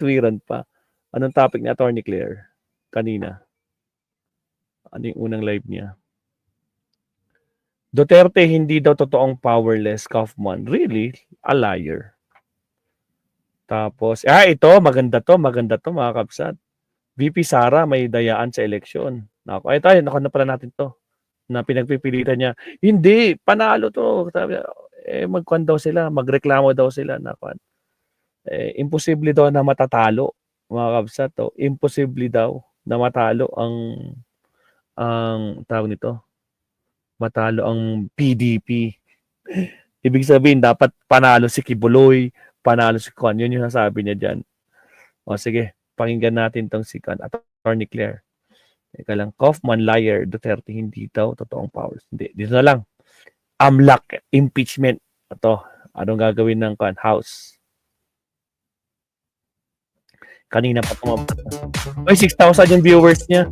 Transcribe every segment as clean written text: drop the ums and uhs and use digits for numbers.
katwiran pa. Anong topic ni Attorney Claire kanina? Ano yung unang live niya? Duterte hindi daw totoong powerless, Kaufman. Really? A liar. Tapos, ito, maganda to mga kapsat. VP Sara may dayaan sa eleksyon. Nako, tayo, na pala natin to. Na pinagpipilitan niya. Hindi, panalo to. Sabi, magkwan daw sila, magreklamo daw sila. Nako. Imposible daw na matatalo, mga kapsat. To. Imposible daw na matalo ang tawag nito. Matalo ang PDP. Ibig sabihin, dapat panalo si Kibuloy, panalo si Kwan. Yun yung nasabi niya dyan. O sige, pakinggan natin tong si Kwan. Attorney Claire. Ika lang, Kaufman, liar, Duterte, hindi daw totoong powers. Hindi, dito na lang. AMLAC, impeachment. Ito, anong gagawin ng Kwan? House. Kanina pa tumabot. Ay, 6,000 yung viewers niya.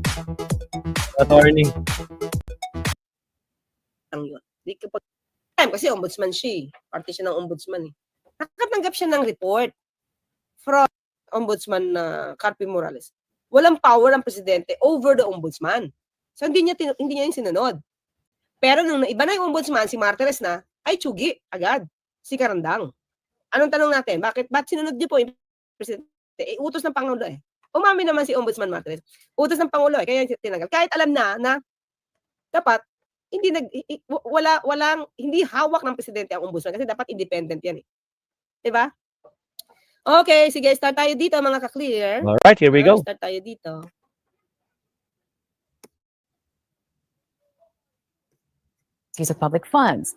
Attorney. Yun. Di kapag kasi ombudsman siya. Parte siya ng ombudsman eh. Nakatanggap siya ng report from ombudsman na Carpio Morales. Walang power ang presidente over the ombudsman. So hindi niya yung sinunod. Pero nung iba na yung ombudsman, si Martires na, ay tsugi agad. Si Karandang. Anong tanong natin? Ba't sinunod niyo po yung presidente? Utos ng Pangulo eh. Umami naman si Ombudsman Martires. Utos ng Pangulo eh. Kaya tinanggal. Kahit alam na dapat hindi hawak ng presidente ang ombudsman kasi dapat independent yan eh. Diba? Okay, sige, start tayo dito mga ka-clear. Alright, here we go. Start tayo dito. Use of public funds.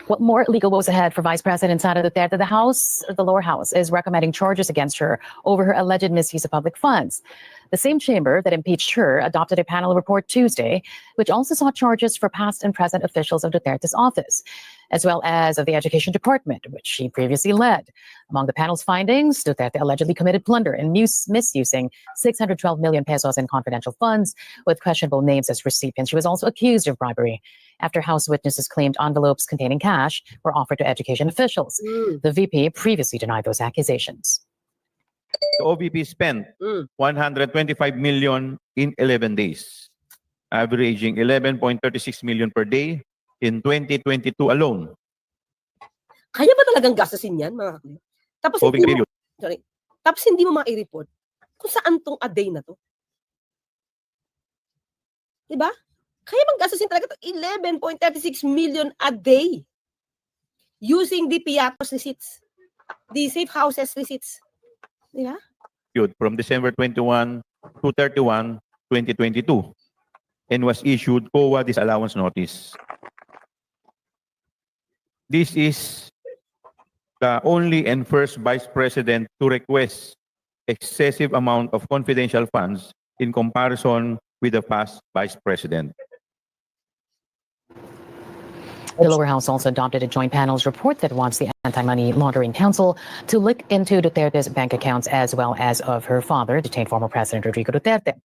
What more legal woes ahead for Vice President Sara Duterte? The lower house, is recommending charges against her over her alleged misuse of public funds. The same chamber that impeached her adopted a panel report Tuesday, which also sought charges for past and present officials of Duterte's office, as well as of the Education Department, which she previously led. Among the panel's findings, Duterte allegedly committed plunder and misusing 612 million pesos in confidential funds with questionable names as recipients. She was also accused of bribery after House witnesses claimed envelopes containing cash were offered to education officials. The VP previously denied those accusations. The OVP spent 125 million in 11 days, averaging 11.36 million per day in 2022 alone. Kaya ba talagang gastusin yan, mga kakli? Tapos hindi mo ma-report kung saan tong a day na to. Diba? Kaya bang gastusin talaga to 11.36 million a day using the PIATOS receipts, the safe houses receipts. Diba? From December 21 to 31, 2022 and was issued COA disallowance notice. This is the only and first Vice President to request excessive amount of confidential funds in comparison with the past Vice President. The lower house also adopted a joint panel's report that wants the Anti-Money Laundering Council to look into Duterte's bank accounts as well as of her father, detained former President Rodrigo Duterte.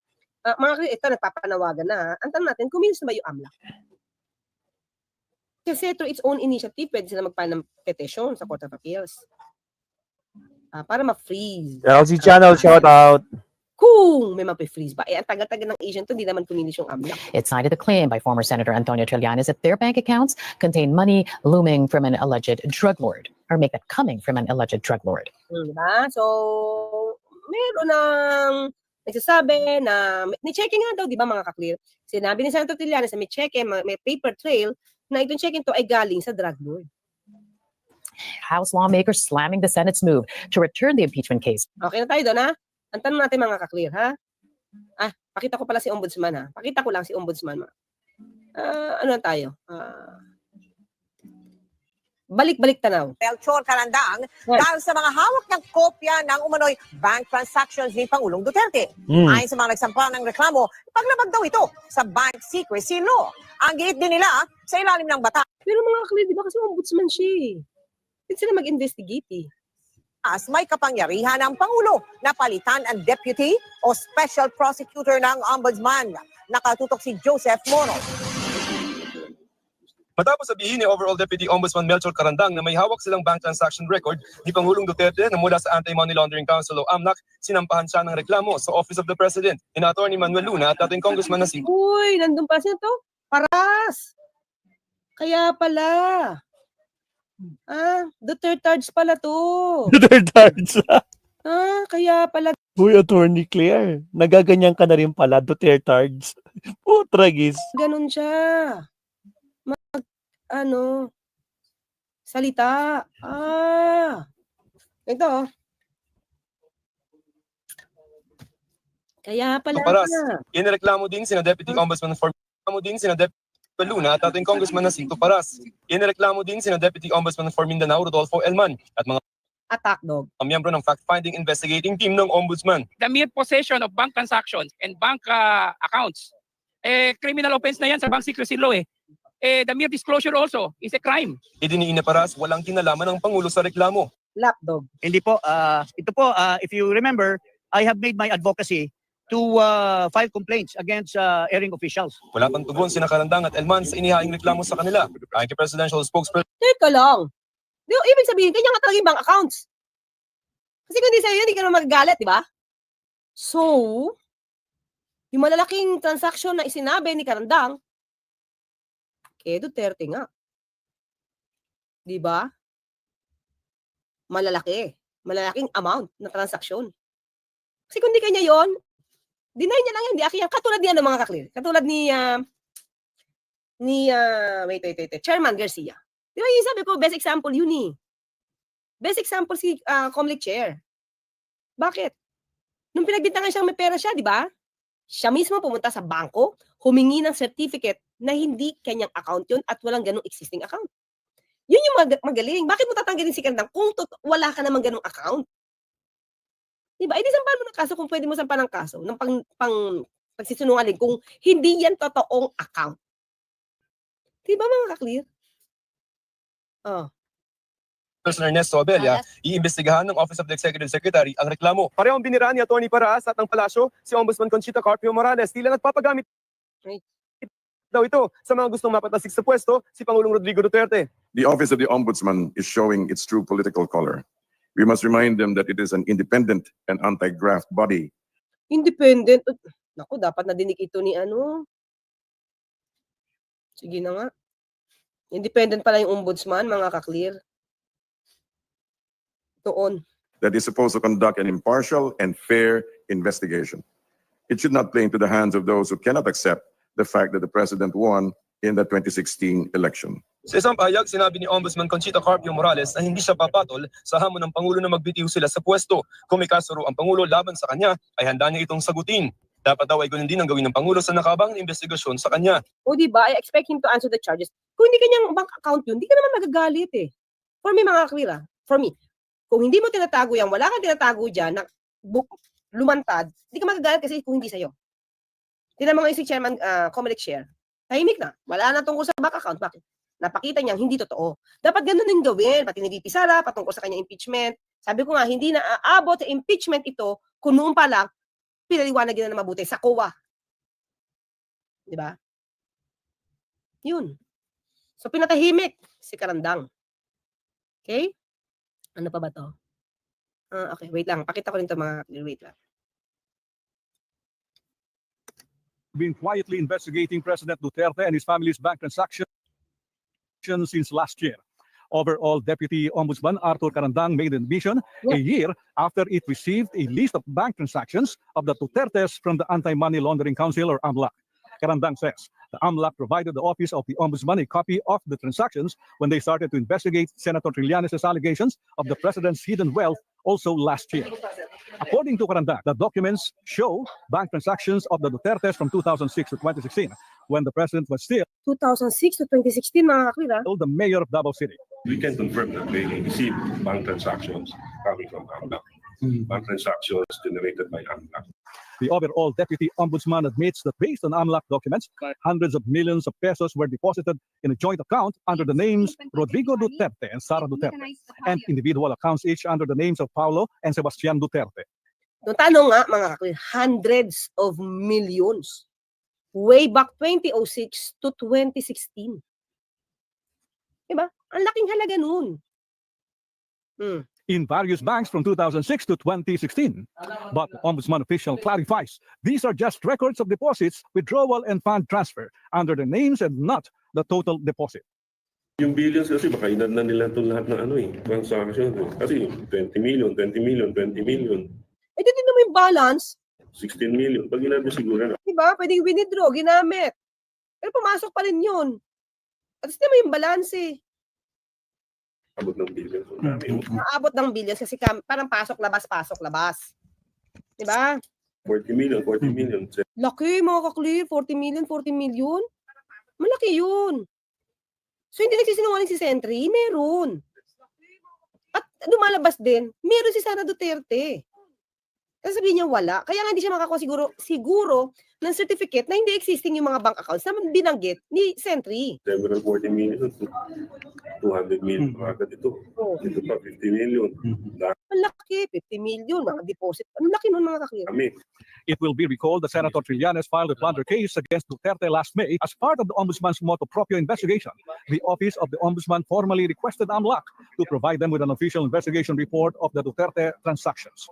Mga kakli, ito nagpapanawagan na. Ang tanong natin, kumilos na ba yung AMLAC? Kasi through its own initiative, pwede sila magpile ng petition sa Court of Appeals. Para ma-freeze. LG Channel, shout out. Kung may ma-freeze ba? Ang tagal-tagal ng agent to, hindi naman kumilos yung AMLAC. It cited the claim by former Senator Antonio Trillanes that their bank accounts contain money looming from an alleged drug lord, or make that coming from an alleged drug lord. Diba? So, meron ng nagsasabi na, may checking nga daw, di ba mga ka-clear? Sinabi ni Senator Trillanes na may check-in, may paper trail, na itong check-in to ay galing sa drug lord. House lawmakers slamming the Senate's move to return the impeachment case. Okay na tayo doon, ha? Ang tanong natin mga ka-clear, ha? Pakita ko pala si Ombudsman, ha? Pakita ko lang si Ombudsman, ano na tayo? Balik-balik tanaw. Melchor Karandang dahil sa mga hawak ng kopya ng umano'y bank transactions ni Pangulong Duterte. Ayon sa mga nagsampa ng reklamo, paglabag daw ito sa bank secrecy law. Ang giit din nila sa ilalim ng batas. Pero mga ka-clear, di ba kasi Ombudsman siya? Hindi sila mag-investigate, eh. May kapangyarihan ng Pangulo na palitan ang deputy o special prosecutor ng ombudsman. Nakatutok si Joseph Moro. Matapos sabihin ni Overall Deputy Ombudsman Melchor Carandang na may hawak silang bank transaction record ni Pangulong Duterte na mula sa Anti-Money Laundering Council o AMLAC, sinampahan siya ng reklamo sa Office of the President ni Atty. Manuel Luna at dating Congressman na si Uy, nandun pa siya to. Paras. Kaya pala. Duterte pala to. Dutertards. Kaya pala. Uy, Attorney Claire, nagaganyan ka na rin pala, Dutertards. Putragis. Ganun siya. Salita. Ito. Kaya pala. Paras. Inireklamo din sina Deputy Ombudsman Luna at dating Congressman na si Paras. Inireklamo din sina Deputy Ombudsman for Mindanao Rodolfo Elman at mga Attack dog. miyembro ng fact-finding investigating team ng Ombudsman. The mere possession of bank transactions and bank accounts, criminal offense na yan sa bank secrecy law eh. The mere disclosure also is a crime. Idiniin ni Paras walang kinalaman ng Pangulo sa reklamo. Lapdog. Hindi po, ito po, if you remember, I have made my advocacy to file complaints against airing officials. Wala pang tugon sina Carandang at Elman sa inihaing reklamo sa kanila. Ayon kay Presidential Spokesperson Teka lang. Di ba, ibig sabihin, kanya nga talaga yung bank accounts. Kasi kung hindi sa'yo yun, hindi ka naman magagalit, di ba? So, yung malalaking transaction na isinabi ni Carandang, kay Duterte nga. Di ba? Malalaki. Malaking amount na transaksyon. Kasi kung di kanya yon, deny niya lang yan, di akin yan. Katulad niya ng mga kaklir. Katulad ni, Chairman Garcia. Di ba yung sabi ko, best example yun eh. Best example si Comelec Chair. Bakit? Nung pinagbintangan siyang may pera siya, di ba? Siya mismo pumunta sa bangko, humingi ng certificate na hindi kanyang account yun at walang ganong existing account. Yun yung magaling. Bakit mo tatanggalin si Carandang kung wala ka naman ganong account? Diba? Hindi sampahan mo ng kaso kung pwede mo sampahan ng kaso ng pagsisinungaling kung hindi yan totoong account. Diba mga kaklir? Ernesto Abella, iimbestigahan ng Office of the Executive Secretary ang reklamo. Parehong biniraan ni Atty. Paras at ng Palasyo si Ombudsman Conchita Carpio Morales. Tila nagpapagamit daw ito sa mga gustong mapatasik sa pwesto si Pangulong Rodrigo Duterte. The Office of the Ombudsman is showing its true political color. We must remind them that it is an independent and anti-graft body. Independent. Naku, dapat nadinig ito ni Sige na nga. Independent pala yung ombudsman, mga kaklir. Doon. That is supposed to conduct an impartial and fair investigation. It should not play into the hands of those who cannot accept the fact that the president won in the 2016 election. Sa isang pahayag, sinabi ni Ombudsman Conchita Carpio Morales na hindi siya papatol sa hamon ng Pangulo na magbitiw sila sa pwesto. Kung may kaso ang Pangulo laban sa kanya, ay handa niya itong sagutin. Dapat daw ay ganun din ang gawin ng Pangulo sa nakabang investigasyon sa kanya. O diba, I expect him to answer the charges. Kung hindi kanyang bank account yun, hindi ka naman magagalit eh. For me, mga kaklir, for me, kung hindi mo tinatago yan, wala kang tinatago dyan, na lumantad, hindi ka magagalit kasi kung hindi sa'yo. Tingnan mo ngayon si Chairman Comelec Chair. Tahimik na. Wala na tungkol sa bank account. Bakit? Napakita niyang hindi totoo. Dapat ganun din gawin. Pati ni VP Sara, patungkol sa kanyang impeachment. Sabi ko nga, hindi na aabot sa impeachment ito kung noon pa lang, pinaliwanag na mabuti sa COA. Di ba? Yun. So, pinatahimik si Carandang. Okay? Ano pa ba to? Okay, wait lang. Pakita ko rin ito mga, wait lang. Been quietly investigating President Duterte and his family's bank transactions since last year. Overall Deputy Ombudsman Arthur Carandang made an admission a year after it received a list of bank transactions of the Dutertes from the Anti-Money Laundering Council or AMLAC. Carandang says the AMLAC provided the Office of the Ombudsman a copy of the transactions when they started to investigate Senator Trillanes' allegations of the president's hidden wealth also last year. According to Carandang, the documents show bank transactions of the Dutertes from 2006 to 2016, when the president was still 2006 to 2016, mga kaklir, the mayor of Davao City. We can confirm that they received bank transactions coming from AMLAC. Bank transactions generated by AMLAC. The overall Deputy Ombudsman admits that based on AMLAC documents, hundreds of millions of pesos were deposited in a joint account under the names Rodrigo Duterte and Sara Duterte, and individual accounts each under the names of Paulo and Sebastian Duterte. Yung tanong nga, mga kaklir, hundreds of millions. Way back 2006 to 2016. Diba? Ang laking halaga nun. in various banks from 2006 to 2016. But the Ombudsman official clarifies these are just records of deposits, withdrawal, and fund transfer under the names and not the total deposit. Yung billions kasi baka inad na nila itong lahat ng transaction. Kasi 20 million, 20 million, 20 million, Eh, din naman yung balance. 16 million. Pag inad mo siguro na. Diba? Pwedeng withdraw, ginamit. Pero pumasok pa rin yun. At least naman yung balance eh. Abot ng billions. Ang dami. Naabot ng billions kasi parang pasok-labas, pasok-labas. Diba? 40 million, 40 million. Laki mga ka-clear. 40 million. Malaki yun. So hindi nagsisinungaling si Sentry? Meron. At lumalabas din, meron si Sara Duterte. Kasi sabihin niya wala. Kaya nga hindi siya makakuha siguro ng certificate na hindi existing yung mga bank accounts na binanggit ni Sentry. Several 40 million, 200 million. Agad ito. Ito pa, 50 million. Malaki, 50 million, mga deposit. Ang laki nun mga ka-clear. Kami. It will be recalled that Senator Trillanes filed a plunder case against Duterte last May as part of the Ombudsman's motu proprio investigation. The Office of the Ombudsman formally requested AMLAC to provide them with an official investigation report of the Duterte transactions.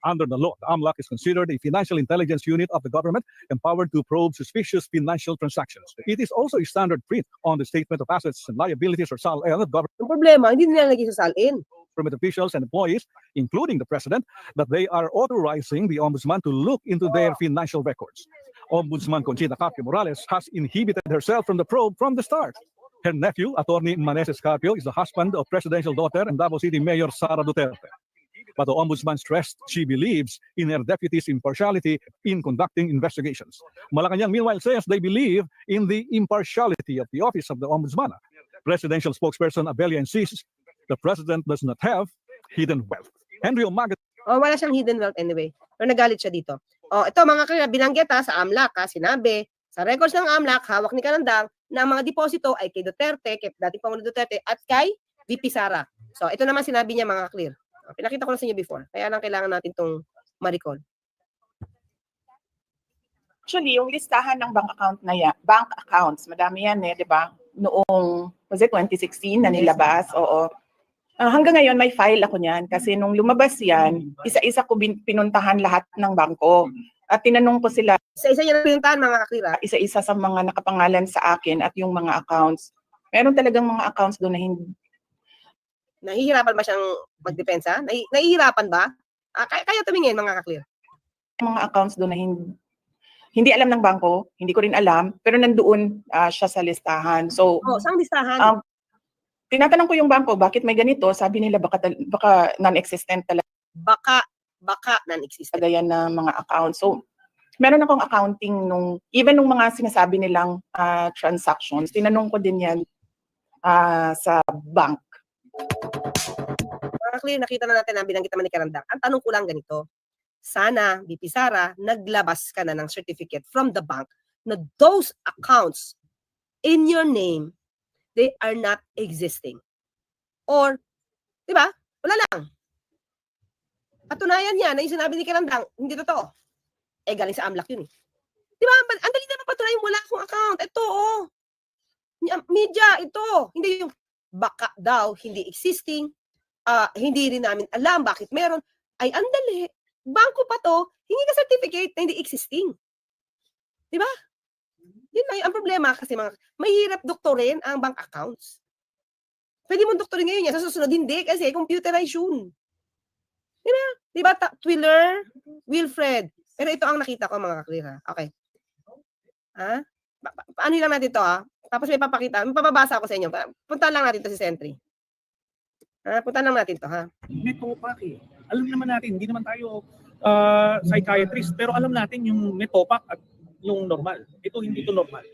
Under the law, the AMLAC is considered a financial intelligence unit of the government empowered to probe suspicious financial transactions. It is also a standard print on the Statement of Assets and Liabilities or SALN of government Ang problema, hindi nilalagay sa salin. officials and employees, including the President, that they are authorizing the Ombudsman to look into their financial records. Ombudsman Conchita Carpio Morales has inhibited herself from the probe from the start. Her nephew, Attorney Maneses Carpio, is the husband of presidential daughter and Davao City Mayor Sara Duterte. But the Ombudsman stressed she believes in her deputy's impartiality in conducting investigations. Malacanang meanwhile says they believe in the impartiality of the Office of the Ombudsman. Presidential spokesperson Abelia insists the President does not have hidden wealth. Henry Omaga. O, wala siyang hidden wealth anyway. Pero nagalit siya dito. O, ito mga ka binanggit sa AMLAC sinabi, sa records ng AMLAC, hawak ni Karandang, na ang mga deposito ay kay Duterte, kay dating Pangulo Duterte, at kay VP Sara. So, ito naman sinabi niya mga clear. Pinakita ko na sa inyo before. Kaya lang kailangan natin itong ma-recall. Actually, yung listahan ng bank account na yan, bank accounts, madami yan 'di ba? Noong, was it 2016 na nilabas? Oo. Hanggang ngayon may file ako niyan kasi nung lumabas yan, isa-isa ko pinuntahan lahat ng bangko. At tinanong ko sila, Isa-isa niya na pinuntahan mga kakira. isa-isa sa mga nakapangalan sa akin at yung mga accounts. Meron talagang mga accounts doon na hindi. Nahihirapan ba siyang magdepensa? Nahihirapan ba? Kaya tumingin mga kaklir. Mga accounts doon na hindi alam ng bangko, hindi ko rin alam, pero nandoon siya sa listahan. So, saan listahan? Tinatanong ko yung bangko, bakit may ganito? Sabi nila baka non-existent talaga. Baka non-existent. Yan na mga accounts. So, meron akong accounting even nung mga sinasabi nilang transactions, tinanong ko din yan sa bank. Mga clear, nakita na natin ang binanggit naman ni Karandang. Ang tanong ko lang ganito, sana, VP Sara, naglabas ka na ng certificate from the bank na those accounts in your name, they are not existing. Or, di ba? Wala lang. Patunayan yan na yung sinabi ni Karandang, hindi totoo. Galing sa AMLAC yun eh. Di ba? Ang dali na mapatunayan, wala akong account. Ito, media, ito. Hindi yung baka daw, hindi existing. Hindi rin namin alam bakit meron. Ay, andali. Bangko pa to, hingi ka certificate na hindi existing. Di ba? Yun na ang problema kasi mahirap doktorin ang bank accounts. Pwede mo doktorin ngayon yan, sa susunod hindi kasi computerized yun. Di ba? Di ba? Twiller, Wilfred. Pero ito ang nakita ko mga kaklir ha. Okay. Paano lang natin ito Tapos may papakita, may papabasa ako sa inyo. Puntahan lang natin ito si Sentry. Puntahan lang natin ito ha. May topak eh. Alam naman natin, hindi naman tayo psychiatrist, pero alam natin yung may topak at yung normal. Ito hindi ito normal.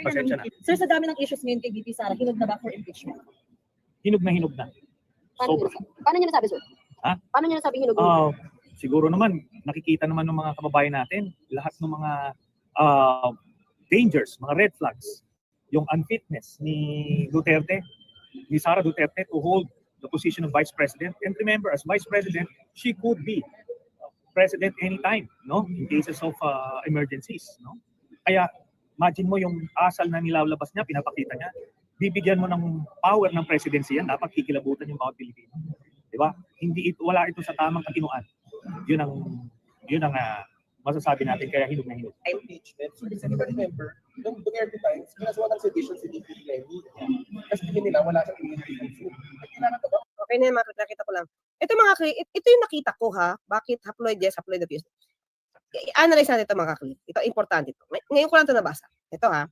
Pasensya na. Sir, sa dami ng issues ngayon kay VP Sara, hinog na ba for impeachment? Hinog na hinog na. Sobra. Paano niya nasabi, sir? Paano niya nasabi hinog? Siguro naman, nakikita naman ng mga kababayan natin, lahat ng mga dangers, mga red flags, yung unfitness ni Duterte, ni Sara Duterte to hold the position of Vice President. And remember, as Vice President, she could be President anytime, no? In cases of emergencies, no? Kaya, imagine mo yung asal na nilalabas niya, pinapakita niya. bibigyan mo ng power ng presidency yan, dapat kikilabutan yung bawat Pilipino. Di ba? Wala ito sa tamang katinuan. Yun ang masasabi natin, kaya hinog na hinog. Impeachment. So, kasi remember, nung Duterte times, kinasuhan ng sedition si D.P. Lenny. Kasi tingin nila, wala siyang immunity. Okay na, nakita ko lang. Ito yung nakita ko ha. Bakit haploid yes, haploid abuse. I-analyze natin ito mga kakli. Ito, importante ito. Ngayon ko lang ito nabasa. Ito ha.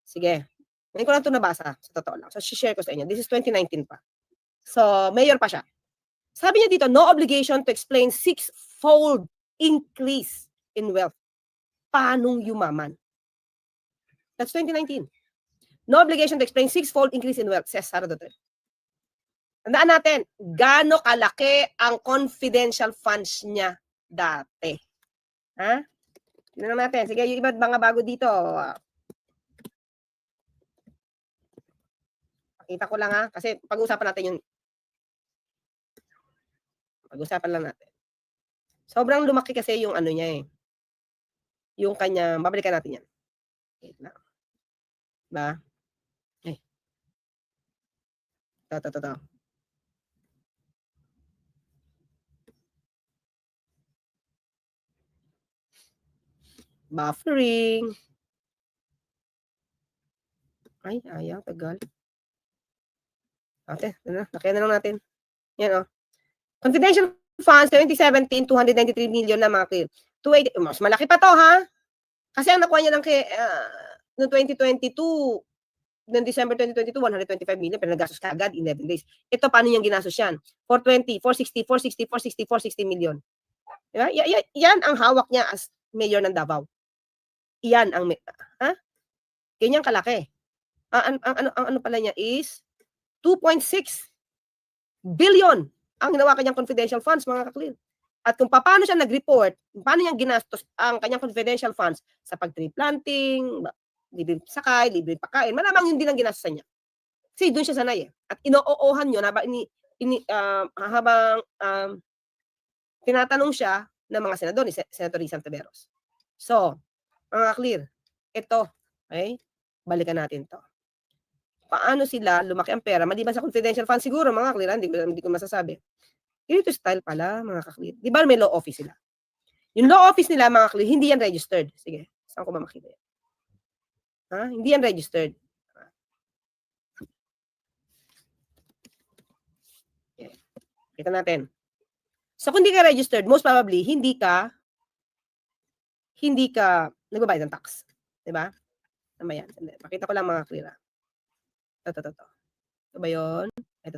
Sige. Ngayon ko lang ito nabasa. Sa totoo lang. So, share ko sa inyo. This is 2019 pa. So, mayor pa siya. Sabi niya dito, no obligation to explain 6-fold increase in wealth. Paanong yumaman? That's 2019. No obligation to explain 6-fold increase in wealth, says Sara Duterte. Tandaan natin, gaano kalaki ang confidential funds niya dati. Ha? Tignan natin. Sige, yung iba mga bago dito. Pakita ko lang ha. Kasi pag-usapan natin yung pag-usapan lang natin. Sobrang lumaki kasi yung ano niya eh. Yung kanya, babalikan natin yan. Wait lang. Diba? Eh. Ito. Buffering. Ay, ayaw, tagal. Ate, nakaya na lang natin. Yan o. Confidential funds, 2017, 293 million na mga clear. 280, mas malaki pa to ha? Kasi ang nakuha niya lang noong 2022, noong December 2022, 125 million, pero nagastos ka agad in 11 days. Ito, paano niyang ginastos yan? 420, 460, 460, 460, 460 million. Diba? Yan ang hawak niya as mayor ng Davao. Yan ang, ha? Ganyan kalaki. Ang ano pala niya is 2.6 billion ang ginawa kanyang confidential funds, mga kaklir. At kung paano siya nag-report, paano niya ginastos ang kanyang confidential funds sa pag-tree planting, libre sakay, libre pagkain, malamang yun din ang ginastosan niya. Kasi doon siya sanay eh. At ino-oohan yun habang tinatanong siya ng mga senador, ni Senator Risa Ontiveros. So, mga clear, ito, okay? Balikan natin to. Paano sila lumaki ang pera? Maliban sa confidential fund siguro, mga clear, hindi ko masasabi. Ganito style pala, mga kaklear. Di ba may law office sila? Yung law office nila, mga clear, hindi yan registered. Sige, saan ko ba makita yan? Ha? Hindi yan registered. Okay. Kita natin. So, kung hindi ka registered, most probably, hindi ka nagbabayad ng tax. Diba? Tama yan. Pakita ko lang mga clear. Ito. Ito ba yun? Ito.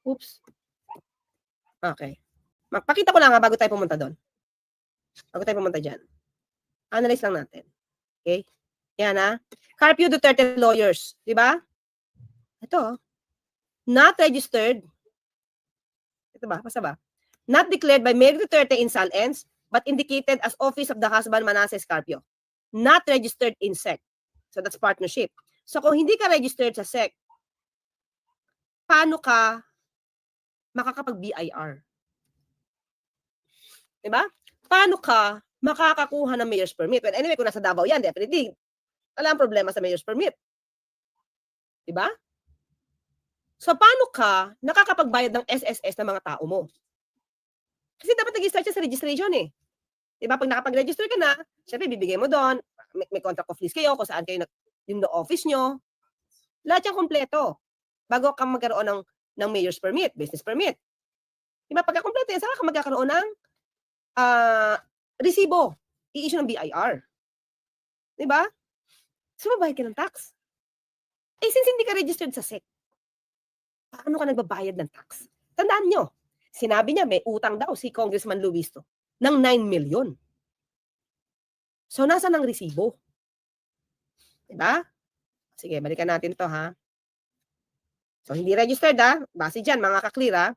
Oops. Okay. Pakita ko lang bago tayo pumunta doon. Bago tayo pumunta dyan. Analyze lang natin. Okay? Yan ha. Carpio Duterte lawyers. Diba? Ito. Not registered. Ito ba? Basta ba? Not declared by Mayor Duterte in SALENS, but indicated as Office of the Husband Manasseh Carpio. Not registered in SEC. So that's partnership. So kung hindi ka registered sa SEC, paano ka makakapag-BIR? Diba? Paano ka makakakuha ng mayor's permit? Well, anyway, kung nasa Davao yan, definitely, wala ang problema sa mayor's permit. Diba? So, paano ka nakakapagbayad ng SSS ng mga tao mo? Kasi dapat nag-start siya sa registration eh. Diba? Pag nakapag-register ka na, syempre, bibigay mo doon, may contract of lease kayo, kung saan kayo yung office nyo. Lahat yung kompleto. Bago ka magkaroon ng mayor's permit, business permit. Diba? Pagka-kompleto yan, saka ka magkakaroon ng resibo. I-issue ng BIR. Diba? So, mabayad ka ng tax. Eh, since hindi ka registered sa SEC, paano ka nagbabayad ng tax? Tandaan nyo, sinabi niya may utang daw si Congressman Luisto ng 9 million. So, nasa ng resibo? Diba? Sige, balikan natin to ha. So, hindi registered ha. Base dyan, mga kaklear ha.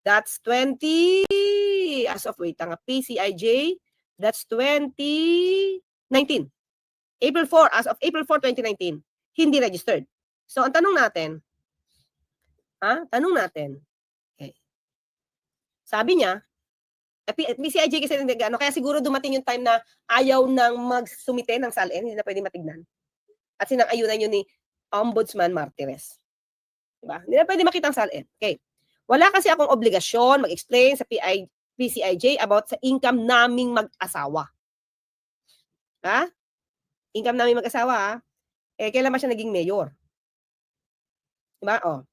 That's 20, as of wait, PCIJ, that's 2019. April 4, as of April 4, 2019, hindi registered. So, ang tanong natin, okay. Sabi niya, PCIJ kasi, kaya siguro dumating yung time na ayaw nang magsumite ng SALN, hindi na pwede matignan. at sinang-ayunan yun ni Ombudsman Martires. Diba? Hindi na pwede makita ang SALN. Okay. Wala kasi akong obligasyon mag-explain sa PCIJ about sa income naming mag-asawa. Ha? Income naming mag-asawa, ha? Eh, kailan ba siya naging mayor? Diba? Oh.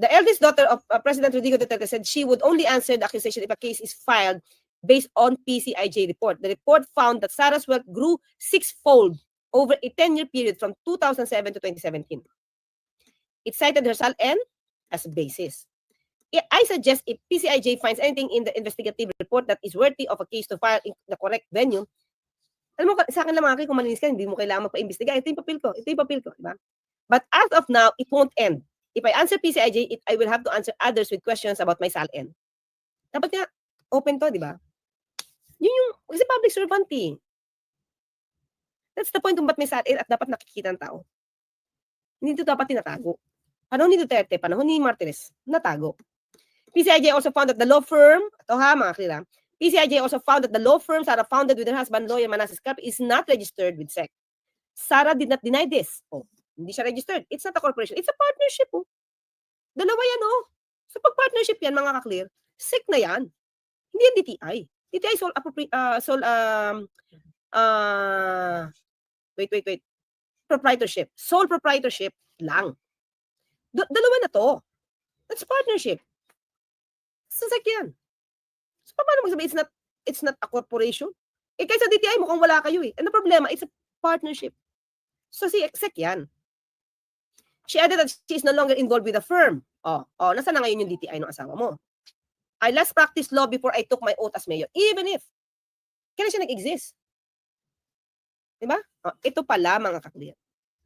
The eldest daughter of President Rodrigo Duterte said she would only answer the accusation if a case is filed based on PCIJ report. The report found that Sarah's wealth grew 6-fold over a 10-year period from 2007 to 2017. It cited her SALN as basis. I suggest if PCIJ finds anything in the investigative report that is worthy of a case to file in the correct venue, alam mo, sa akin lang mga kung malinis ka, hindi mo kailangan magpa-imbestiga. Ito yung papel ko. Ito yung papel ko. Diba? But as of now, it won't end. If I answer PCIJ, I will have to answer others with questions about my SALN. Dapat nga, open to, di ba? Yun yung, kasi public servant eh. That's the point kung ba't may SALN at dapat nakikita ng tao. Hindi ito dapat tinatago. Panahon ni Duterte, panahon ni Martires, natago. PCIJ also found that the law firm, ito ha mga klira, PCIJ also found that the law firm Sarah founded with her husband, lawyer Manasseh Carpio, is not registered with SEC. Sarah did not deny this. Oh, hindi siya registered. It's not a corporation. It's a partnership. Oh. Dalawa yan, oh. So pag partnership yan, mga kaklear, SEC na yan. Hindi yan DTI. DTI wait. Proprietorship. Sole proprietorship lang. Dalawa na to. That's partnership. So SEC yan. So paano magsabi it's not a corporation? Eh kaysa DTI mukhang wala kayo eh. Ano problema? It's a partnership. So si SEC yan. She added that she is no longer involved with the firm. Nasaan na ngayon yung DTI ng asawa mo? I last practiced law before I took my oath as mayor. Even if, kailan siya nag-exist? Diba? Ito pala mga kakliyan.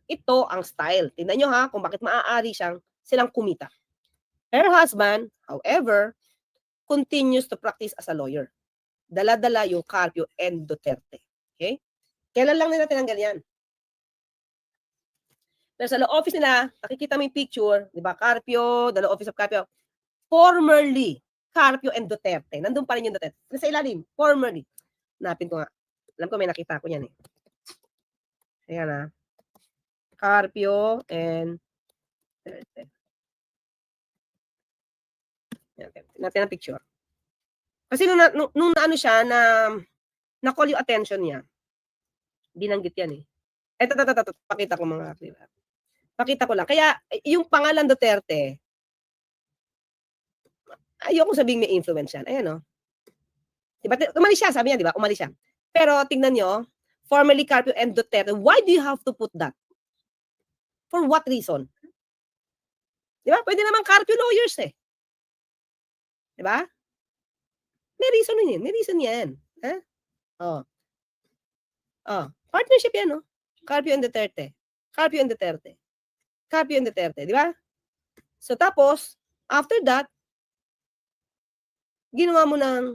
Ito ang style. Tingnan nyo ha, kung bakit maaari silang kumita. Her husband, however, continues to practice as a lawyer. Dala-dala yung Carpio and Duterte. Okay? Kailan lang nila tinanggal yan? Pero sa law office nila, nakikita mo yung picture, di ba? Carpio, the law office of Carpio. Formerly, Carpio and Duterte. Nandun pa rin yung Duterte. Nasa ilalim, formerly. Napin ko nga. Alam ko may nakita ko yan eh. Ayan na. Carpio and Duterte. Natin ang picture. Kasi nung ano siya, na-call yung attention niya, binanggit yan eh. Ito, pakita ko mga kapila. Pakita ko lang. Kaya, yung pangalan Duterte, ayoko sabihing may influence yan. Ayan o. Diba? Umalis siya, sabi niya, di ba? Umalis siya. Pero, tingnan nyo, formerly Carpio and Duterte, why do you have to put that? For what reason? Di ba? Pwede naman Carpio lawyers eh. Di ba? May reason yun. May reason yan. Ha? Partnership yan, no? Carpio and Duterte. Carpio and Duterte. Carpio and Duterte, di ba? So, tapos, after that, ginawa mo ng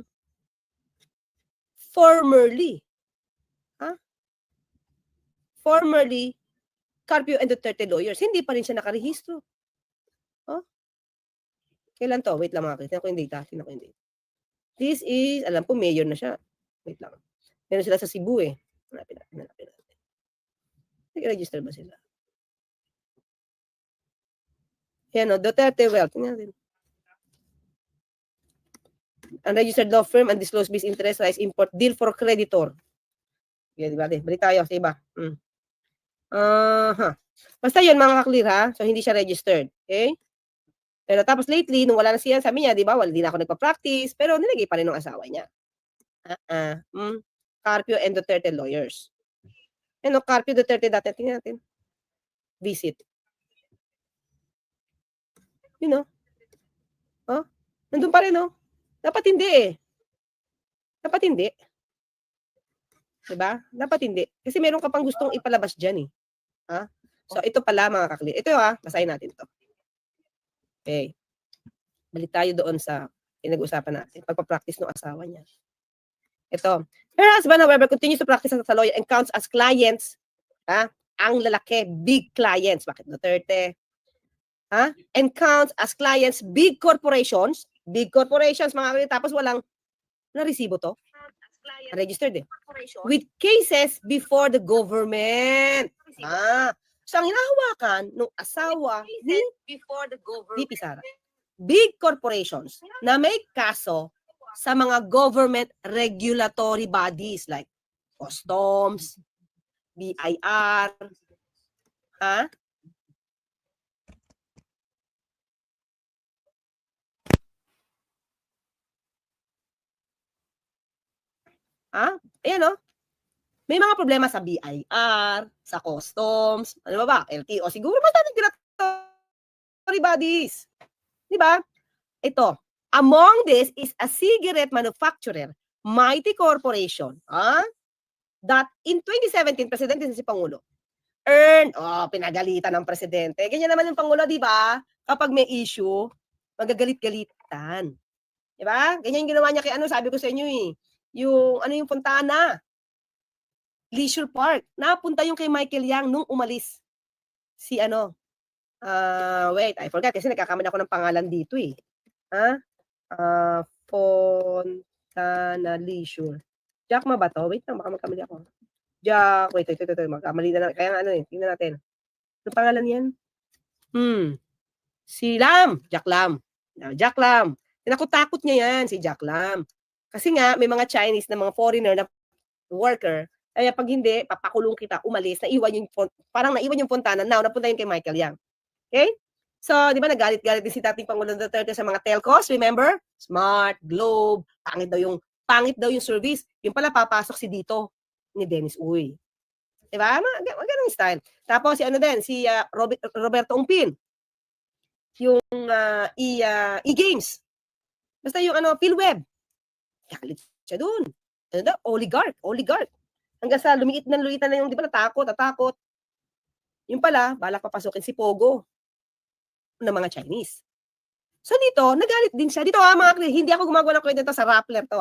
formerly. Formerly, Carpio and Duterte lawyers. Hindi pa rin siya nakarehistro. Kailan to? Wait lang mga kapatid. Tingnan ko yung data. This is, alam ko, mayor na siya. Wait lang. Meron sila sa Cebu eh. Hanapin natin. Nag-register ba sila? Yan o, Duterte Wealth. Tingnan natin. Unregistered law firm and disclosed business interest rice import deal for creditor. Yan, diba? Balik tayo sa iba. Basta yun mga kaklir ha. So, hindi siya registered. Okay? Pero tapos lately, nung wala na siya, sabi niya, di ba, hindi na ako nagpa-practice, pero nilagay pa rin ng asawa niya. Carpio and Duterte lawyers. Ano, Carpio Duterte dati, tingnan natin. Visit. You know? Nandun pa rin, no? Dapat hindi eh. Dapat hindi. Diba? Dapat hindi. Kasi meron ka pang gustong ipalabas dyan eh. So, ito pala mga kakli. Ito basahin natin to. Okay. Balik tayo doon sa pinag-usapan natin. Pagpa-practice ng asawa niya. Ito. Her husband, however, continues to practice as a lawyer and counts as clients. Ang lalaki, big clients. Bakit Duterte? And counts as clients, big corporations. Big corporations, mga kapatid. Tapos walang na-resibo to. Registered eh. With cases before the government. So ang hinahawakan ng asawa ni Before the VP Sara, big corporations na may kaso sa mga government regulatory bodies like customs, BIR, ayan o. May mga problema sa BIR, sa customs, ano ba? LTO, siguro basta regulatory bodies. Di ba? Ito, among this is a cigarette manufacturer, Mighty Corporation, that in 2017, presidente si Pangulo, earned, pinagalitan ng presidente. Ganyan naman yung Pangulo, di ba? Kapag may issue, magagalit-galitan. Di ba? Ganyan yung ginawa niya kay sabi ko sa inyo yung Fontana, Leisure Park. Napunta yung kay Michael Yang nung umalis. Si wait, I forgot kasi nagkakamali ako ng pangalan dito eh. Fontana Leisure. Jack Ma ba to? Wait lang, baka magkamali ako. Jack, wait, magkamali na lang. Kaya nga tingnan natin. Ano pangalan yan? Si Lam. Jack Lam. Jack Lam. Tinakot-takot niya yan, si Jack Lam. Kasi nga, may mga Chinese na mga foreigner na worker. Kaya pag hindi, papakulong kita, umalis, parang naiwan yung Fontana, now napunta yun kay Michael Yang. Okay? So, di ba, nagalit-galit din si dating Pangulong Duterte sa mga telcos, remember? Smart, Globe, pangit daw yung service. Yung pala, papasok si dito ni Dennis Uy. Di ba? Ganong style. Tapos, si Roberto Umpin. Yung e-games. Basta yung PhilWeb. Galit siya dun. Oligarch. Hanggang sa lumitan na yung, di ba, natakot. Yung pala, balak papasukin si Pogo ng mga Chinese. So dito, nagalit din siya. Dito hindi ako gumagawa ng kwento sa Rappler to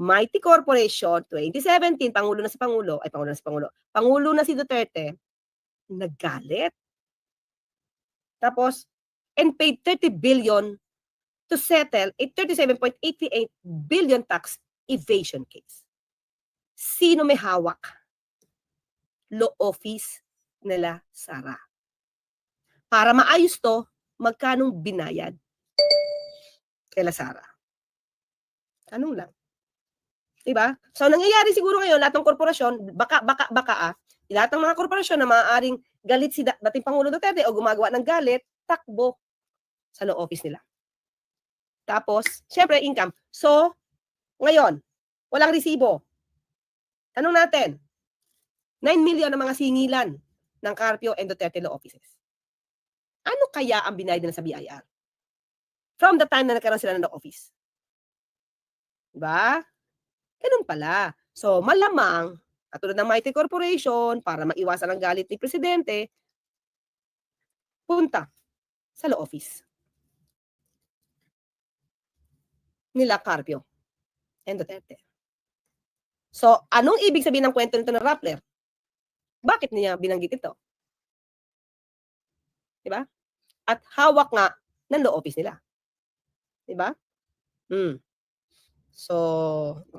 Mighty Corporation, 2017, Pangulo na si Duterte, naggalit. Tapos, and paid 30 billion to settle a 37.88 billion tax evasion case. Sino may hawak? Law office nila Sara. Para maayos to, magkanong binayad kila Sara? Tanong lang. Diba? So, nangyayari siguro ngayon, lahat ng korporasyon, baka, lahat ng mga korporasyon na maaaring galit si dating Pangulo Duterte o gumagawa ng galit, takbo sa law office nila. Tapos, syempre, income. So, ngayon, walang resibo. Tanong natin, 9 million ang mga singilan ng Carpio and Duterte law offices. Ano kaya ang binayad nila sa BIR? From the time na nagkaroon sila ng law office. Diba? Ganun pala. So, malamang, katulad ng Mighty Corporation, para maiwasan ang galit ni Presidente, punta sa law office nila Carpio and Duterte. So, anong ibig sabihin ng kwento nito ng Rappler? Bakit niya binanggit ito? Diba? At hawak nga ng law office nila. Diba? So,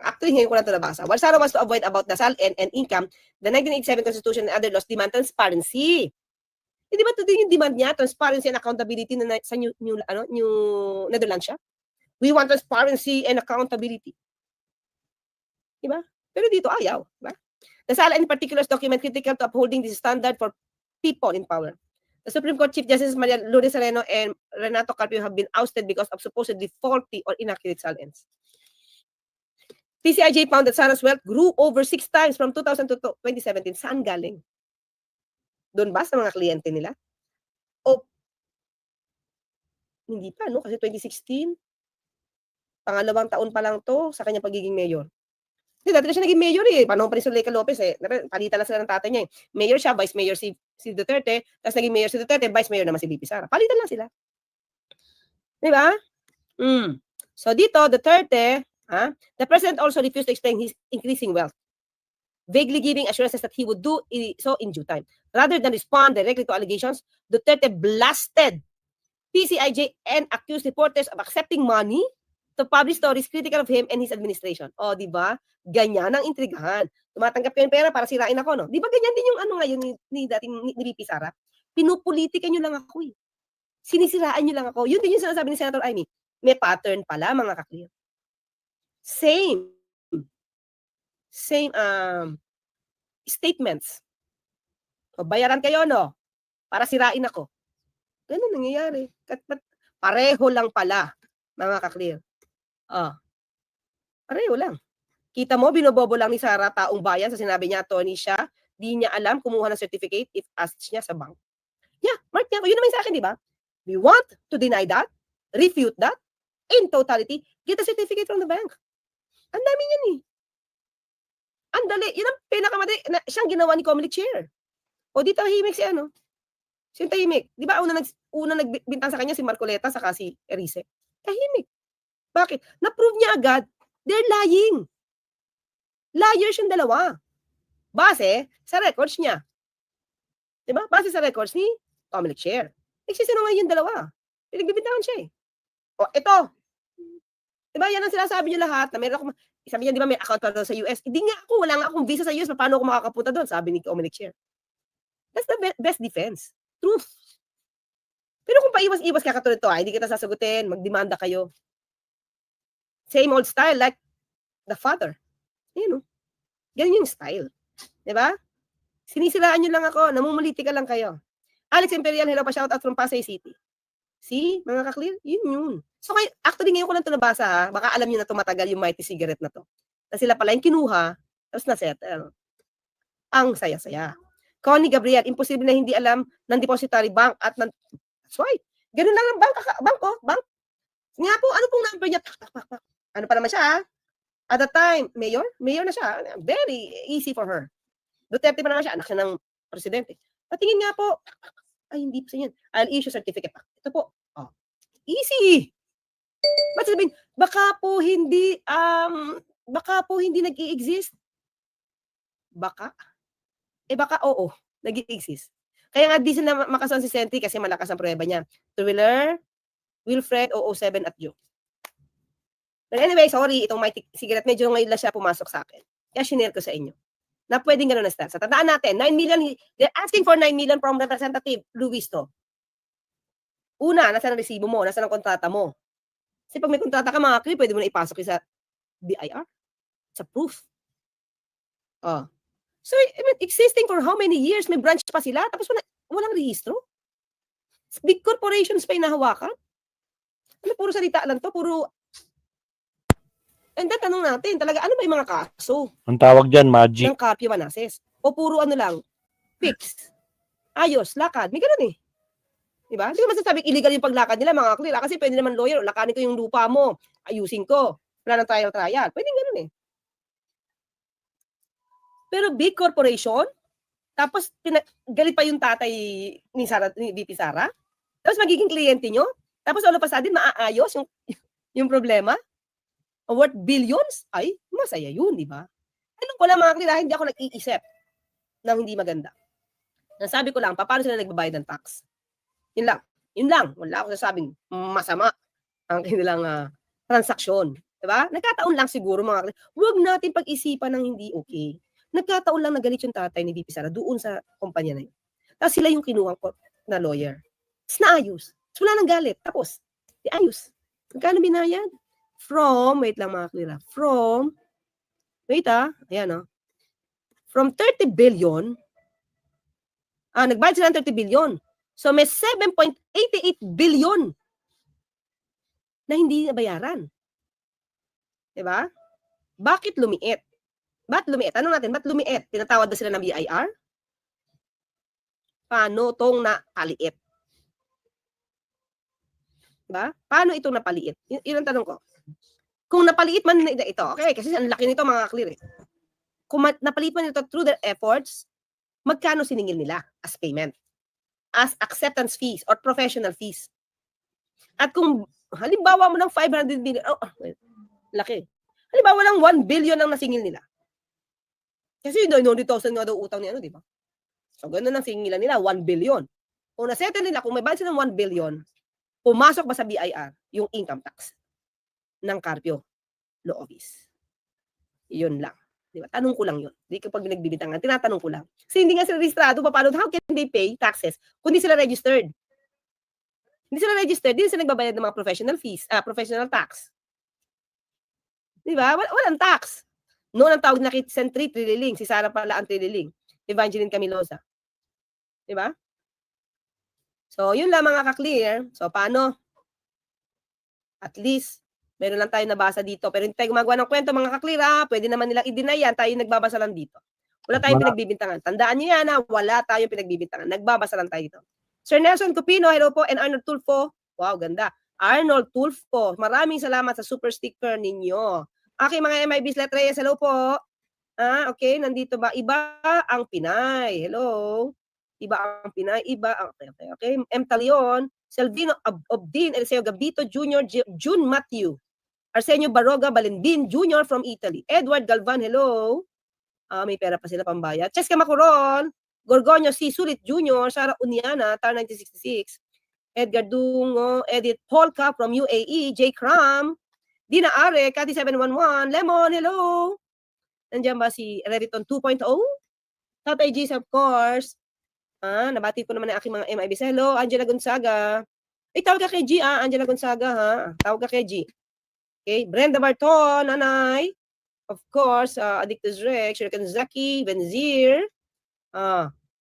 actually, ngayon ko na ito nabasa. While Sara wants to avoid about Dasal and income, the 1987 Constitution and other laws demand transparency. Di ba ito din yung demand niya? Transparency and accountability sa new Netherlands siya? We want transparency and accountability. Diba? Pero dito ayaw. Diba? The Sala in particular document critical to upholding this standard for people in power. The Supreme Court Chief Justice Maria Lourdes Sereno and Renato Carpio have been ousted because of supposedly faulty or inaccurate salins. PCIJ found that Sara's wealth grew over 6 times from 2000 to 2017. Saan galing? Doon ba sa mga kliyente nila? O hindi pa, no? Kasi 2016, pangalawang taon pa lang to sa kanyang pagiging mayor. Hindi, dati na siya naging mayor eh. Panahon pa ni Zuleika Lopez eh. Palitan lang sila ng tatay niya eh. Mayor siya, vice mayor si Duterte, tapos naging mayor si Duterte, vice mayor naman si VP Sara. Palitan lang sila. Di ba? So dito, Duterte, the president also refused to explain his increasing wealth, vaguely giving assurances that he would do so in due time. Rather than respond directly to allegations, Duterte blasted PCIJ and accused reporters of accepting money to publish stories critical of him and his administration. O, di ba? Ganyan ang intrigahan. Tumatanggap kayo ng pera para sirain ako, no? Di ba ganyan din yung ano ngayon ni dating ni VP Sara? Pinupolitika nyo lang ako eh. Sinisiraan nyo lang ako. Yun din yung sinasabi ni Senator Amy. May pattern pala, mga ka-clear. Same statements. O, bayaran kayo, no? Para sirain ako. Ganun nangyayari. Pareho lang pala, mga ka-clear. Pareho lang. Kita mo, binobobo lang ni Sara taong bayan sa sinabi niya, Tony siya, di niya alam kumuha ng certificate if asked niya sa bank. Yeah, mark niya ako. Yun naman sa akin, di ba? We want to deny that, refute that, in totality, get a certificate from the bank. Ang dami yan eh. Ang dali. Yun ang pinakamadali. Siyang ginawa ni Comelec Chair. O di tahimik si ano? Si tahimik. Di ba una nagbintang sa kanya si Marcoleta saka si Erice? Tahimik. Bakit? Na-prove niya agad. They're lying. Liars yung dalawa. Base sa records niya. Di ba? Base sa records ni Comelec Chair. Nagsisinungaling yung dalawa. Pinagbibintangan siya eh. O, ito. Di ba? Yan ang sinasabi niyo lahat na meron akong, sabi niya, di ba may account pa sa US? Hindi nga ako, wala nga akong visa sa US. Paano ako makakapunta doon? Sabi ni Comelec Chair. That's the best defense. Truth. Pero kung paiwas-iwas ka katulad to, hindi kita sasagutin, magdemanda kayo. Same old style like the father. Ayun, no? Ganyan yung style. Diba? Sinisiraan nyo lang ako, namumulitika lang kayo. Alex Imperial, hello pa, shout out from Pasay City. See, mga ka-clear, yun. So, actually, ngayon ko lang ito nabasa, ha? Baka alam nyo na ito matagal yung Mighty Cigarette na to. Na sila pala yung kinuha, tapos na-settle. Ang saya-saya. Connie Gabriel, imposible na hindi alam ng depository bank at ng... That's why. Ganun lang ang bank. Bank. Nga po, ano pong number niya? Ano pa naman siya, ha? At the time, mayor na siya. Very easy for her. Duterte pa naman siya, anak siya ng presidente. Patingin nga po, ay hindi pa yan. I'll issue certificate pa. Ito po. Oh. Easy. Ba't sabihin, baka po hindi nag-i-exist. Baka. Baka oo, nag-i-exist. Kaya nga di sila makasan si Sentry kasi malakas ang prueba niya. Thriller, Wilfred, 007 at Joe. But anyway, sorry, itong Mighty Cigarette, medyo ngayon lang siya pumasok sa akin. Kaya shinare ko sa inyo. Na pwedeng gano'n na start. Sa tandaan natin, 9 million, they're asking for 9 million from Representative Luis to. Una, nasa ang resibo mo, nasa ang kontrata mo. Kasi pag may kontrata ka, mga clear, pwede mo na ipasok sa BIR. It's a proof. So, I mean, existing for how many years? May branch pa sila, tapos walang rehistro. Big corporations pa inahawakan. Ano, puro salita lang to, puro... And then, tanong natin, talaga, ano ba yung mga kaso? Ang tawag dyan, magic. Ng Carpio Manasseh. O puro ano lang, fix. Ayos, lakad. May ganun eh. Diba? Hindi ko masasabing illegal yung paglakad nila, mga clear. Kasi pwede naman lawyer, lakanin ko yung lupa mo, ayusin ko. Wala ng trial. Pwede ganun eh. Pero big corporation, tapos galit pa yung tatay ni VP Sara, tapos magiging kliyente nyo, tapos all of a sudden maaayos yung problema, worth billions, ay, masaya yun, di ba? Alam ko lang mga kliyente, hindi ako nag-iisip ng hindi maganda. Nasabi ko lang, paano sila nagbabayad ng tax? Yun lang. Wala ako sasabing masama ang kanilang transaksyon. Diba? Nagkataon lang siguro mga kliyente, huwag natin pag-isipan ng hindi okay. Nagkataon lang nagalit yung tatay ni VP Sara doon sa kumpanya na yun. Tapos sila yung kinuha ko na lawyer. Tapos naayos. So, wala nang galit. Tapos, ayos. Magkano binayad? Wait lang mga klira. Ayan from 30 billion, nagbayad sila ng 30 billion. So, may 7.88 billion na hindi nabayaran. Diba? Bakit lumiit? Ba't lumiit? Tanong natin, ba't lumiit? Tinatawad ba sila ng BIR? Paano itong napaliit? Diba? Paano itong napaliit? Yun ang tanong ko. Kung napaliit man ito, okay, kasi ang laki nito mga clear eh. Kung napaliit man ito through their efforts, magkano siningil nila as payment? As acceptance fees or professional fees? At kung halimbawa mo ng 500 million, laki. Halimbawa lang 1 billion ang nasingil nila. Kasi 90,000 nga daw utang niya, di ba? So, ganun ang singilan nila, 1 billion. Kung nasettle nila, kung may budget ng 1 billion, pumasok ba sa BIR yung income tax? ng Carpio Law Office. Yun lang. Di ba? Tanong ko lang yun. Hindi kapag pinagbibintangan, tinatanong ko lang. Kasi hindi nga sila registrado, paano, how can they pay taxes kung hindi sila registered? Hindi sila registered, hindi sila nagbabayad ng mga professional fees, professional tax. Di ba? Walang tax. Noon ang tawag na kay Sentry Trililing, si Sara pala ang Trililing, Evangeline Camilosa. Di ba? So, yun lang mga ka-clear. So, paano? At least, meron lang tayo nabasa dito. Pero hindi tayo gumagawa ng kwento, mga ka-clear, pwede naman nilang i-deny yan. Tayo nagbabasa lang dito. Wala tayong pinagbibintangan. Tandaan nyo yan, wala tayong pinagbibintangan. Nagbabasa lang tayo dito. Sir Nelson Cupino, hello po. And Arnold Tulfo. Wow, ganda. Arnold Tulfo, maraming salamat sa super sticker ninyo. Okay, mga MIBs Letreyes, hello po. Okay, nandito ba? Iba ang Pinay. Hello. Iba ang Pinay. Iba ang... Okay. M. Talion, Selvino Obdin, Eliseo Gabito Jr., June Matthew, Arsenio Baroga Balindin Jr. from Italy, Edward Galvan, hello. May pera pa sila pambayad. Cheska Macoron, Gorgonio C. Sulit Jr., Sara Uniana, TAR 1966, Edgar Dungo, Edith Polka from UAE, J. Cram, Dina Are, Cathy 711, Lemon, hello. Nandiyan ba si Reriton 2.0? Tatay G's, of course. Nabati ko naman ang aking mga MIBs. Hello, Angela Gonzaga. Tawag ka kay G, Angela Gonzaga, ha? Tawag ka kay G. Okay, Brenda Barton, nanay. Of course, Addictus Rex, Shuriken Zaki, Benzir.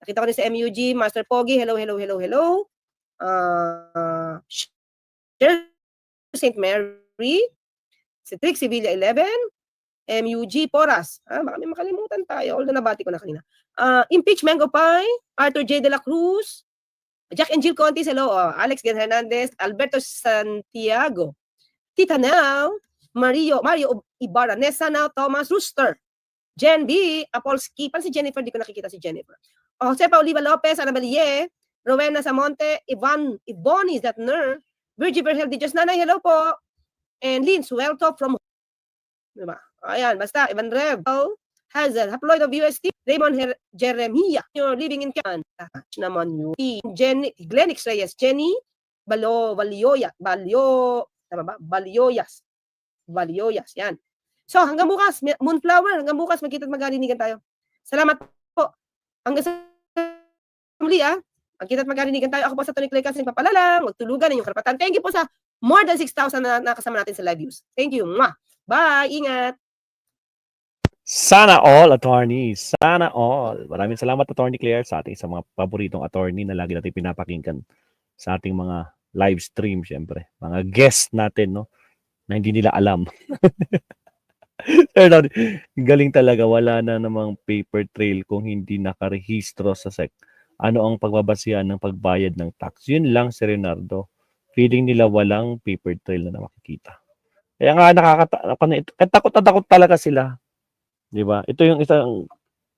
Nakita ko rin sa MUG, Master Pogi, hello, hello, hello, hello. St. Mary, si Trixie Villa 11, MUG Poras. Baka may makalimutan tayo. Although nabati ko na kanina. Impeach Mango Pie, Arthur J. De La Cruz, Jack and Jill Contis, hello. Alex Gen Hernandez, Alberto Santiago, Tita Nel, Mario Ibarra, Nessa Now, Thomas Rooster, Jen B. Apolsky, parang si Jennifer, di ko nakikita si Jennifer. Josepa Oliva Lopez, Anabalie, Rowena Samonte, Ivonne Zatner, Virgie Vergel Di Diyos, Nanay, hello po. And Lynn Suelto from, diba? Ayan, basta, Ivan Rev, Hazel, Haploid of UST, Raymond Jeremiah, you're living in Canada. Naman yun. Glenix Reyes, Jenny, Balioyas, yan. So, hanggang bukas, Moonflower, hanggang bukas, magkita at magharinigan tayo. Salamat po. Hanggang sa muli, magkita at magharinigan tayo. Ako po sa Tony Clay Kasi papalalang, magtulugan inyong karapatan. Thank you po sa more than 6,000 na nakasama natin sa live views. Thank you. Mwah. Bye. Ingat. Sana all, attorney. Sana all. Maraming salamat, Attorney Claire, sa ating sa mga paboritong attorney na lagi natin pinapakinggan sa ating mga live stream, syempre. Mga guest natin, no? Na hindi nila alam. Galing talaga. Wala na namang paper trail kung hindi nakarehistro sa SEC. Ano ang pagbabasihan ng pagbayad ng tax? Yun lang, Sir Leonardo. Feeling nila walang paper trail na makikita. Kaya nga takot talaga sila. Di ba? Ito yung isang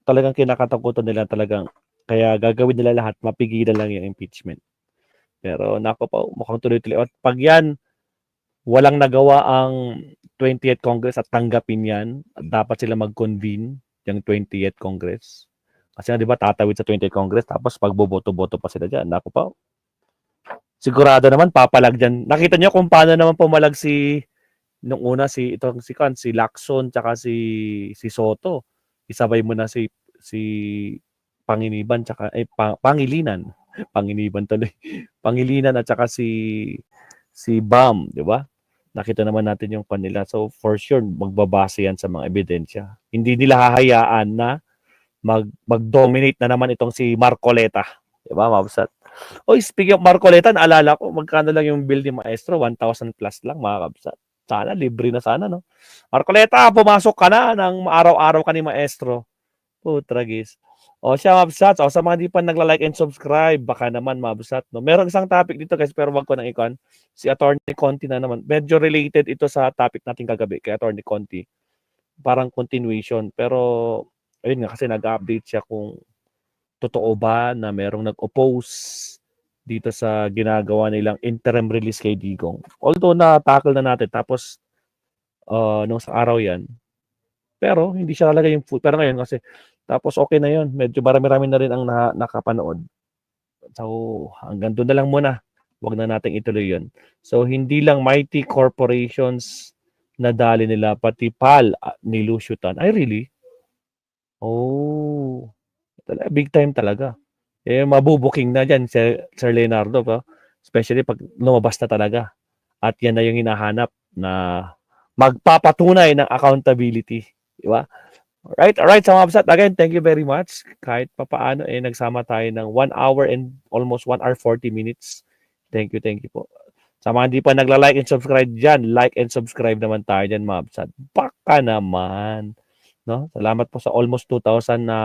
talagang kinakatakutan nila talagang. Kaya gagawin nila lahat, mapigilan lang yung impeachment. Pero nako pa, mukhang tuloy-tuloy. At pag yan, walang nagawa ang 20th Congress at tanggapin yan, dapat sila mag-convene yung 20th Congress. Kasi nga, di ba, tatawid sa 20th Congress, tapos pagboboto-boto pa sila dyan. Nako pa, sigurado naman, papalag dyan. Nakita niyo kung paano naman pumalag nung una si Lacson tsaka si Soto. Isabay mo na si Panginiban tsaka Pangilinan. Panginiban tuloy. Pangilinan at tsaka si Bam, di ba? Nakita naman natin yung kanila. So for sure magbabase yan sa mga ebidensya. Hindi nila hahayaan na mag-dominate na naman itong si Marcoleta. Di ba, Mabsat? Speaking of Marcoleta, naalala ko magkano lang yung bill ni Maestro, 1,000 plus lang, mga kabsat. Sana, libre na sana, no? Marcoleta, pumasok ka na ng araw-araw ka ni Maestro. Putragis. Siya, Mabsat. Sa mga di pa nagla-like and subscribe, baka naman, Mabsat, no? Meron isang topic dito, guys, pero wag ko nang ikon. Si Attorney Conti na naman. Medyo related ito sa topic natin kagabi kay Attorney Conti. Parang continuation. Pero, ayun nga, kasi nag-update siya kung totoo ba na merong nag-oppose dito sa ginagawa nilang interim release kay Digong. Although na-tackle na natin tapos nung sa araw yan. Pero hindi siya talaga yung full. Pero ngayon kasi tapos okay na yun. Medyo marami-rami na rin ang nakapanood. So hanggang doon na lang muna. Huwag na nating ituloy yun. So hindi lang mighty corporations nadali nila pati Pal ni Lucio Tan. Ay, really? Oh, big time talaga. Eh, mabubuking na dyan, Sir Leonardo, pa. Especially pag lumabas na talaga. At yan na yung hinahanap na magpapatunay ng accountability. Di ba? Alright, sa mga absat, again, thank you very much. Kahit papaano, nagsama tayo ng 1 hour and almost 1 hour 40 minutes. Thank you po. Sa mga hindi pa nagla-like and subscribe dyan, like and subscribe naman tayo dyan, mga absat. Baka naman. No? Salamat po sa almost 2,000 na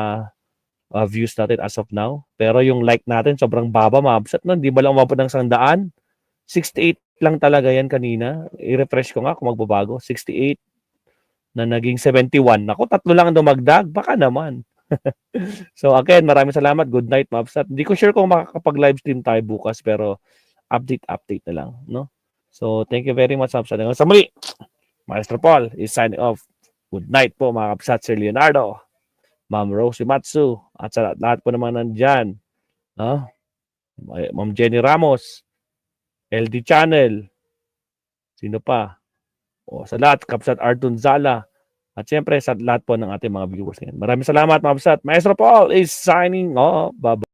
views natin as of now. Pero yung like natin, sobrang baba, mga absat. No? Hindi ba lang umabot ng 100? 68 lang talaga yan kanina. I-refresh ko nga kung magbabago. 68 na naging 71. Ako, 3 lang ang dumagdag. Baka naman. So again, maraming salamat. Good night, mga absat. Hindi ko sure kung makakapag-live stream tayo bukas, pero update na lang, no? So, thank you very much, Absat. Hanggang sa muli, Maestro Paul is signing off. Good night po, mga Absat, Sir Leonardo, Ma'am Rosie Matsu, at sa lahat po naman nandyan, no? Ma'am Jenny Ramos, LD Channel, sino pa? O, sa lahat, Kapsat Artun Zala, at siyempre, sa lahat po ng ating mga viewers ngayon. Maraming salamat, mga Absat. Maestro Paul is signing off. Bye-bye.